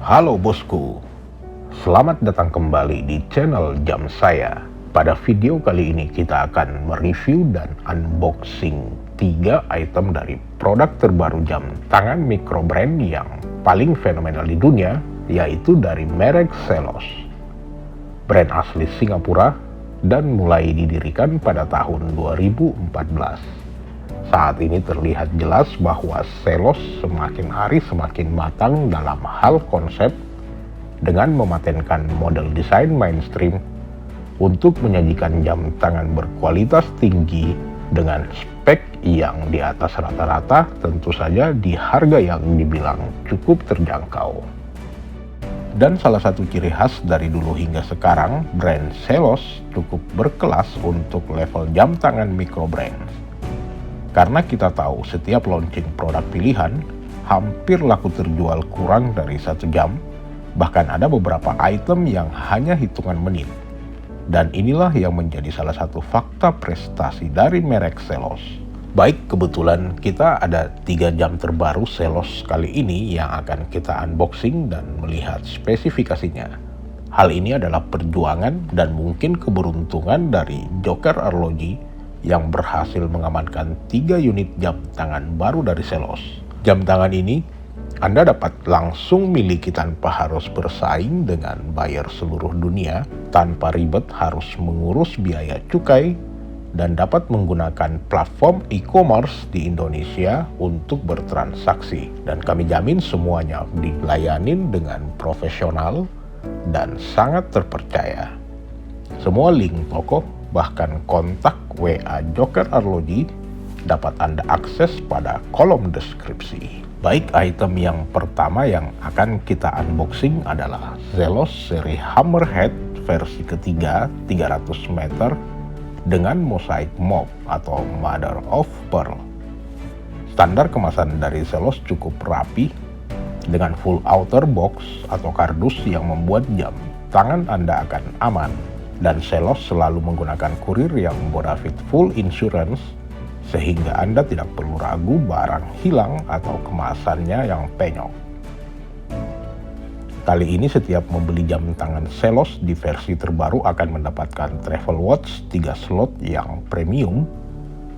Halo bosku, selamat datang kembali di channel jam saya. Pada video kali ini kita akan mereview dan unboxing 3 item dari produk terbaru jam tangan micro brand yang paling fenomenal di dunia, yaitu dari merek Selos. Brand asli Singapura dan mulai didirikan pada tahun 2014. Saat ini terlihat jelas bahwa Selos semakin hari semakin matang dalam hal konsep dengan mematenkan model desain mainstream untuk menyajikan jam tangan berkualitas tinggi dengan spek yang di atas rata-rata, tentu saja di harga yang dibilang cukup terjangkau. Dan salah satu ciri khas dari dulu hingga sekarang, brand Selos cukup berkelas untuk level jam tangan micro brand. Karena kita tahu setiap launching produk pilihan hampir laku terjual kurang dari 1 jam, bahkan ada beberapa item yang hanya hitungan menit. Dan inilah yang menjadi salah satu fakta prestasi dari merek Selos. Baik, kebetulan kita ada 3 jam terbaru Selos kali ini yang akan kita unboxing dan melihat spesifikasinya. Hal ini adalah perjuangan dan mungkin keberuntungan dari Joker Arloji yang berhasil mengamankan 3 unit jam tangan baru dari Selos. Jam tangan ini Anda dapat langsung miliki tanpa harus bersaing dengan buyer seluruh dunia, tanpa ribet harus mengurus biaya cukai, dan dapat menggunakan platform e-commerce di Indonesia untuk bertransaksi. Dan kami jamin semuanya dilayanin dengan profesional dan sangat terpercaya. Semua link toko bahkan kontak WA Joker Arloji dapat Anda akses pada kolom deskripsi. Baik, item yang pertama yang akan kita unboxing adalah Selos seri Hammerhead versi ketiga 300 meter dengan mosaic mop atau mother of pearl. Standar kemasan dari Selos cukup rapi dengan full outer box atau kardus yang membuat jam tangan Anda akan aman. Dan Selos selalu menggunakan kurir yang Bonafit full insurance, sehingga Anda tidak perlu ragu barang hilang atau kemasannya yang penyok. Kali ini setiap membeli jam tangan Selos di versi terbaru akan mendapatkan travel watch 3 slot yang premium,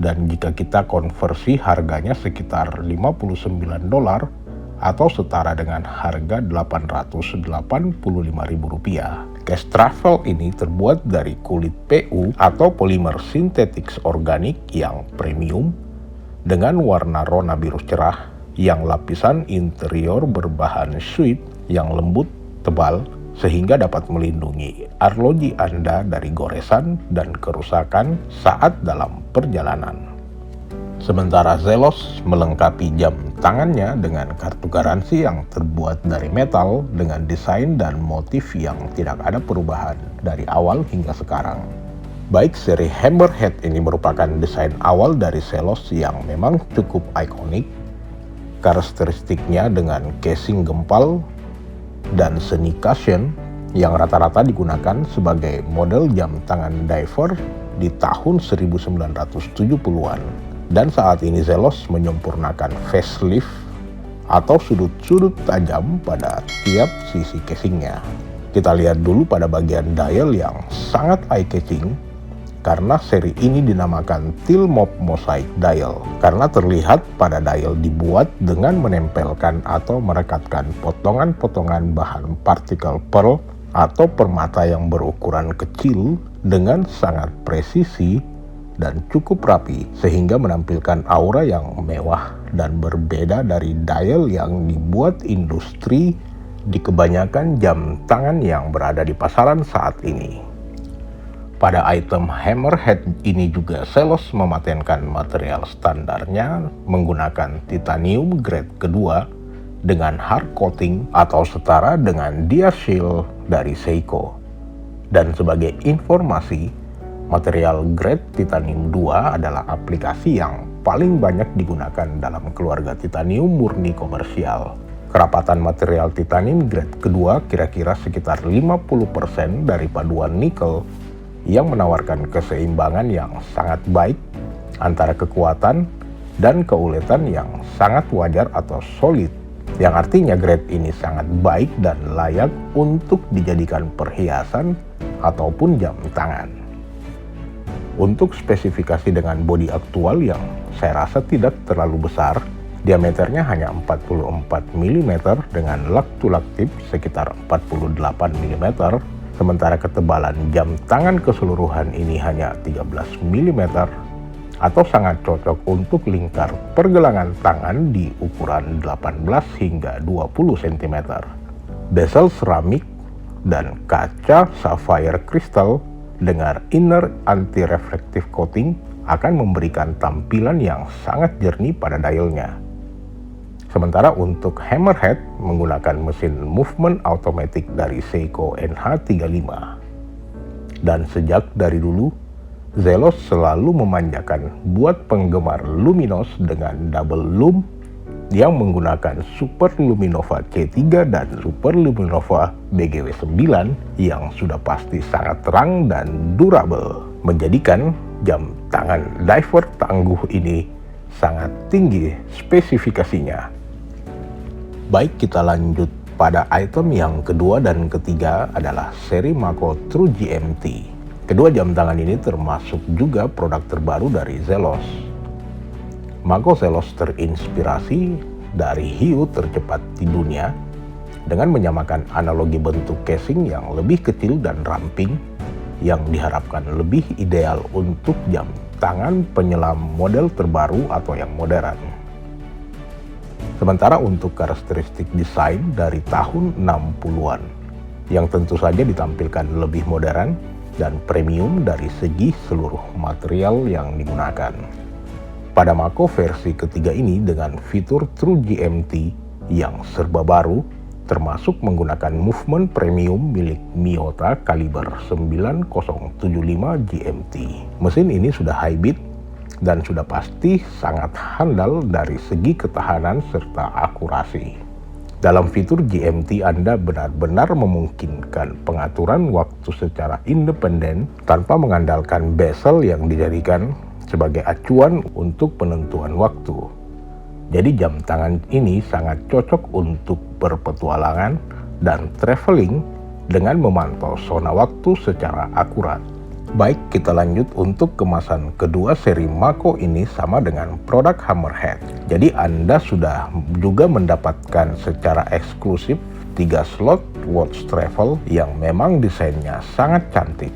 dan jika kita konversi harganya sekitar $59 atau setara dengan harga Rp885.000. Case travel ini terbuat dari kulit PU atau polimer sintetik organik yang premium dengan warna rona biru cerah, yang lapisan interior berbahan suede yang lembut tebal sehingga dapat melindungi arloji Anda dari goresan dan kerusakan saat dalam perjalanan. Sementara Selos melengkapi jam tangannya dengan kartu garansi yang terbuat dari metal dengan desain dan motif yang tidak ada perubahan dari awal hingga sekarang. Baik, seri Hammerhead ini merupakan desain awal dari Selos yang memang cukup ikonik. Karakteristiknya dengan casing gempal dan seni cushion yang rata-rata digunakan sebagai model jam tangan diver di tahun 1970-an. Dan saat ini Selos menyempurnakan facelift atau sudut-sudut tajam pada tiap sisi casingnya. Kita lihat dulu pada bagian dial yang sangat eye-catching, karena seri ini dinamakan Teal Mop Mosaic Dial, karena terlihat pada dial dibuat dengan menempelkan atau merekatkan potongan-potongan bahan partikel pearl atau permata yang berukuran kecil dengan sangat presisi dan cukup rapi, sehingga menampilkan aura yang mewah dan berbeda dari dial yang dibuat industri di kebanyakan jam tangan yang berada di pasaran saat ini. Pada item Hammerhead ini juga Selos mematenkan material standarnya menggunakan titanium grade kedua dengan hard coating atau setara dengan DiaShield dari Seiko. Dan sebagai informasi, material grade titanium 2 adalah aplikasi yang paling banyak digunakan dalam keluarga titanium murni komersial. Kerapatan material titanium grade kedua kira-kira sekitar 50% dari paduan nikel yang menawarkan keseimbangan yang sangat baik antara kekuatan dan keuletan yang sangat wajar atau solid yang artinya grade ini sangat baik dan layak untuk dijadikan perhiasan ataupun jam tangan. Untuk spesifikasi dengan bodi aktual yang saya rasa tidak terlalu besar, diameternya hanya 44 mm dengan lak-to-lak tip sekitar 48 mm, sementara ketebalan jam tangan keseluruhan ini hanya 13 mm, atau sangat cocok untuk lingkar pergelangan tangan di ukuran 18 hingga 20 cm. Bezel seramik dan kaca sapphire crystal dengan inner anti-reflective coating akan memberikan tampilan yang sangat jernih pada dialnya. Sementara untuk hammerhead menggunakan mesin movement automatic dari Seiko NH35. Dan sejak dari dulu, Zelos selalu memanjakan buat penggemar Luminos dengan double loom yang menggunakan Super Luminova C3 dan Super Luminova BGW 9 yang sudah pasti sangat terang dan durable, menjadikan jam tangan diver tangguh ini sangat tinggi spesifikasinya. Baik, kita lanjut pada item yang kedua dan ketiga adalah seri Mako True GMT. Kedua jam tangan ini termasuk juga produk terbaru dari Zelos. Mako Zelos terinspirasi dari hiu tercepat di dunia dengan menyamakan analogi bentuk casing yang lebih kecil dan ramping yang diharapkan lebih ideal untuk jam tangan penyelam model terbaru atau yang modern. Sementara untuk karakteristik desain dari tahun 60-an yang tentu saja ditampilkan lebih modern dan premium dari segi seluruh material yang digunakan. Pada Mako versi ketiga ini dengan fitur True GMT yang serba baru, termasuk menggunakan movement premium milik Miyota kaliber 9075 GMT. Mesin ini sudah high beat dan sudah pasti sangat handal dari segi ketahanan serta akurasi. Dalam fitur GMT, Anda benar-benar memungkinkan pengaturan waktu secara independen tanpa mengandalkan bezel yang dijadikan sebagai acuan untuk penentuan waktu. Jadi jam tangan ini sangat cocok untuk berpetualangan dan traveling dengan memantau zona waktu secara akurat. Baik, kita lanjut untuk kemasan kedua seri Mako ini sama dengan produk Hammerhead. Jadi Anda sudah juga mendapatkan secara eksklusif 3 slot watch travel yang memang desainnya sangat cantik.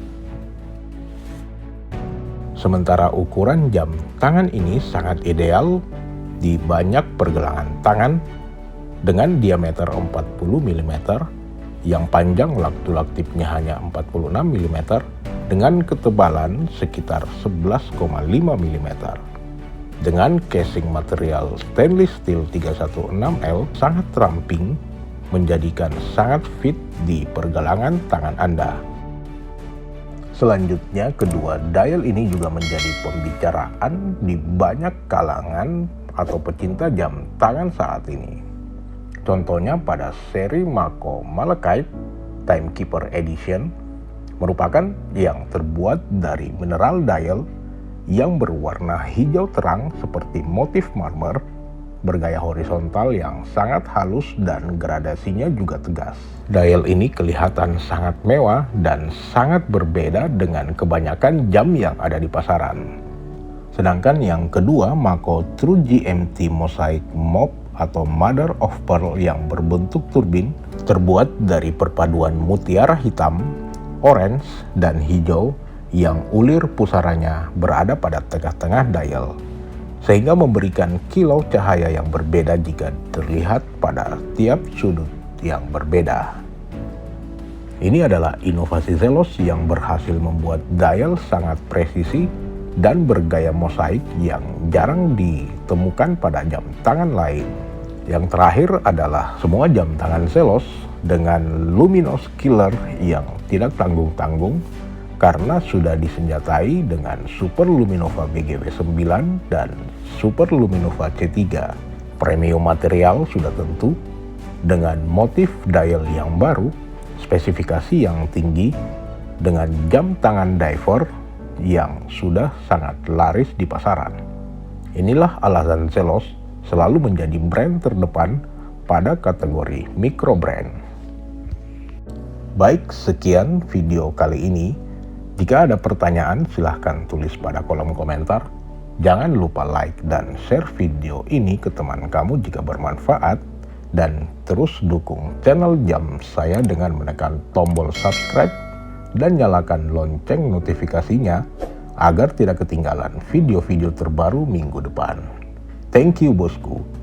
Sementara ukuran jam tangan ini sangat ideal di banyak pergelangan tangan dengan diameter 40 mm, yang panjang lak-to-lak tipnya hanya 46 mm, dengan ketebalan sekitar 11,5 mm. Dengan casing material stainless steel 316L sangat ramping, menjadikan sangat fit di pergelangan tangan Anda. Selanjutnya, kedua dial ini juga menjadi pembicaraan di banyak kalangan atau pecinta jam tangan saat ini. Contohnya pada seri Mako Malachite Timekeeper Edition merupakan yang terbuat dari mineral dial yang berwarna hijau terang seperti motif marmer, bergaya horizontal yang sangat halus dan gradasinya juga tegas. Dial ini kelihatan sangat mewah dan sangat berbeda dengan kebanyakan jam yang ada di pasaran. Sedangkan yang kedua, Mako True GMT Mosaic Mob atau Mother of Pearl yang berbentuk turbin, terbuat dari perpaduan mutiara hitam, orange, dan hijau yang ulir pusarannya berada pada tengah-tengah dial, sehingga memberikan kilau cahaya yang berbeda jika terlihat pada tiap sudut yang berbeda. Ini adalah inovasi Zelos yang berhasil membuat dial sangat presisi dan bergaya mosaik yang jarang ditemukan pada jam tangan lain. Yang terakhir adalah semua jam tangan Zelos dengan Luminos Killer yang tidak tanggung-tanggung karena sudah disenjatai dengan Super Luminova BGW 9 dan Super Luminova C3. Premium material sudah tentu, dengan motif dial yang baru, spesifikasi yang tinggi, dengan jam tangan diver yang sudah sangat laris di pasaran. Inilah alasan Zelos selalu menjadi brand terdepan pada kategori micro brand. Baik, sekian video kali ini. Jika ada pertanyaan, silahkan tulis pada kolom komentar. Jangan lupa like dan share video ini ke teman kamu jika bermanfaat. Dan terus dukung channel Jam Saya dengan menekan tombol subscribe dan nyalakan lonceng notifikasinya agar tidak ketinggalan video-video terbaru minggu depan. Thank you bosku.